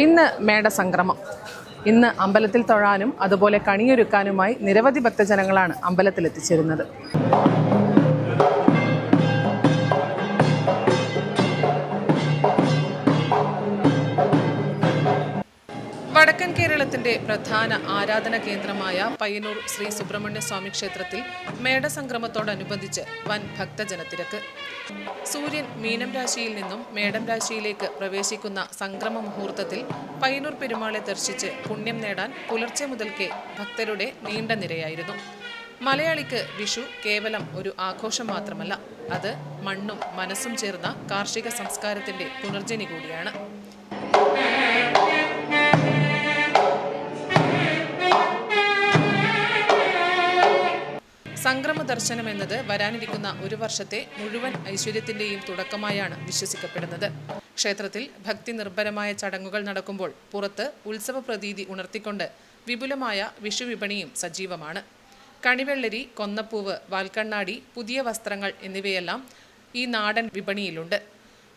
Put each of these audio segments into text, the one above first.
ഇന്ന് മേടസംക്രമം. ഇന്ന് അമ്പലത്തിൽ തൊഴാനും അതുപോലെ കണിയൊരുക്കാനുമായി നിരവധി ഭക്തജനങ്ങളാണ് അമ്പലത്തിലെത്തിച്ചേരുന്നത്. വടക്കൻ കേരളത്തിന്റെ പ്രധാന ആരാധന കേന്ദ്രമായ പയ്യന്നൂർ ശ്രീ സുബ്രഹ്മണ്യ സ്വാമി ക്ഷേത്രത്തിൽ മേടസംക്രമത്തോടനുബന്ധിച്ച് വൻ ഭക്തജനത്തിരക്ക്. സൂര്യൻ മീനം രാശിയിൽ നിന്നും മേടം രാശിയിലേക്ക് പ്രവേശിക്കുന്ന സംക്രമ മുഹൂർത്തത്തിൽ പയ്യന്നൂർ പെരുമാളെ ദർശിച്ച് പുണ്യം നേടാൻ പുലർച്ചെ മുതൽക്കേ ഭക്തരുടെ നീണ്ട നിരയായിരുന്നു. മലയാളിക്ക് വിഷു കേവലം ഒരു ആഘോഷം മാത്രമല്ല, അത് മണ്ണും മനസ്സും ചേർന്ന കാർഷിക സംസ്കാരത്തിന്റെ പുനർജനി കൂടിയാണ്. സംക്രമ ദർശനം എന്നത് വരാനിരിക്കുന്ന ഒരു വർഷത്തെ മുഴുവൻ ഐശ്വര്യത്തിന്റെയും തുടക്കമായാണ് വിശ്വസിക്കപ്പെടുന്നത്. ക്ഷേത്രത്തിൽ ഭക്തി നിർഭരമായ ചടങ്ങുകൾ നടക്കുമ്പോൾ പുറത്ത് ഉത്സവ പ്രതീതി ഉണർത്തിക്കൊണ്ട് വിപുലമായ വിഷു വിപണിയും സജീവമാണ്. കണിവെള്ളരി, കൊന്നപ്പൂവ്, വാൽക്കണ്ണാടി, പുതിയ വസ്ത്രങ്ങൾ എന്നിവയെല്ലാം ഈ നാടൻ വിപണിയിലുണ്ട്.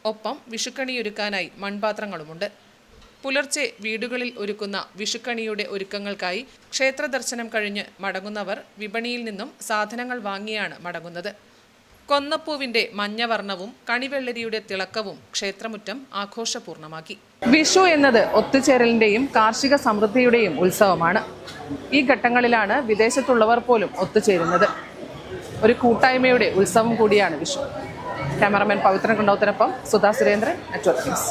ഒപ്പം വിഷുക്കണിയൊരുക്കാനായി മൺപാത്രങ്ങളുമുണ്ട്. പുലർച്ചെ വീടുകളിൽ ഒരുക്കുന്ന വിഷുക്കണിയുടെ ഒരുക്കങ്ങൾക്കായി ക്ഷേത്ര ദർശനം കഴിഞ്ഞ് മടങ്ങുന്നവർ വിപണിയിൽ നിന്നും സാധനങ്ങൾ വാങ്ങിയാണ് മടങ്ങുന്നത്. കൊന്നപ്പൂവിന്റെ മഞ്ഞവർണ്ണവും കണിവെള്ളരിയുടെ തിളക്കവും ക്ഷേത്രമുറ്റം ആഘോഷപൂർണ്ണമാക്കി. വിഷു എന്നത് ഒത്തുചേരലിന്റെയും കാർഷിക സമൃദ്ധിയുടെയും ഉത്സവമാണ്. ഈ ഘട്ടങ്ങളിലാണ് വിദേശത്തുള്ളവർ പോലും ഒത്തുചേരുന്നത്. ഒരു കൂട്ടായ്മയുടെ ഉത്സവം കൂടിയാണ് വിഷു. ക്യാമറമാൻ പവിത്രൻ കണ്ടോത്തിനൊപ്പം സുധാ സുരേന്ദ്രൻ, നെറ്റ്വർക്ക് ന്യൂസ്.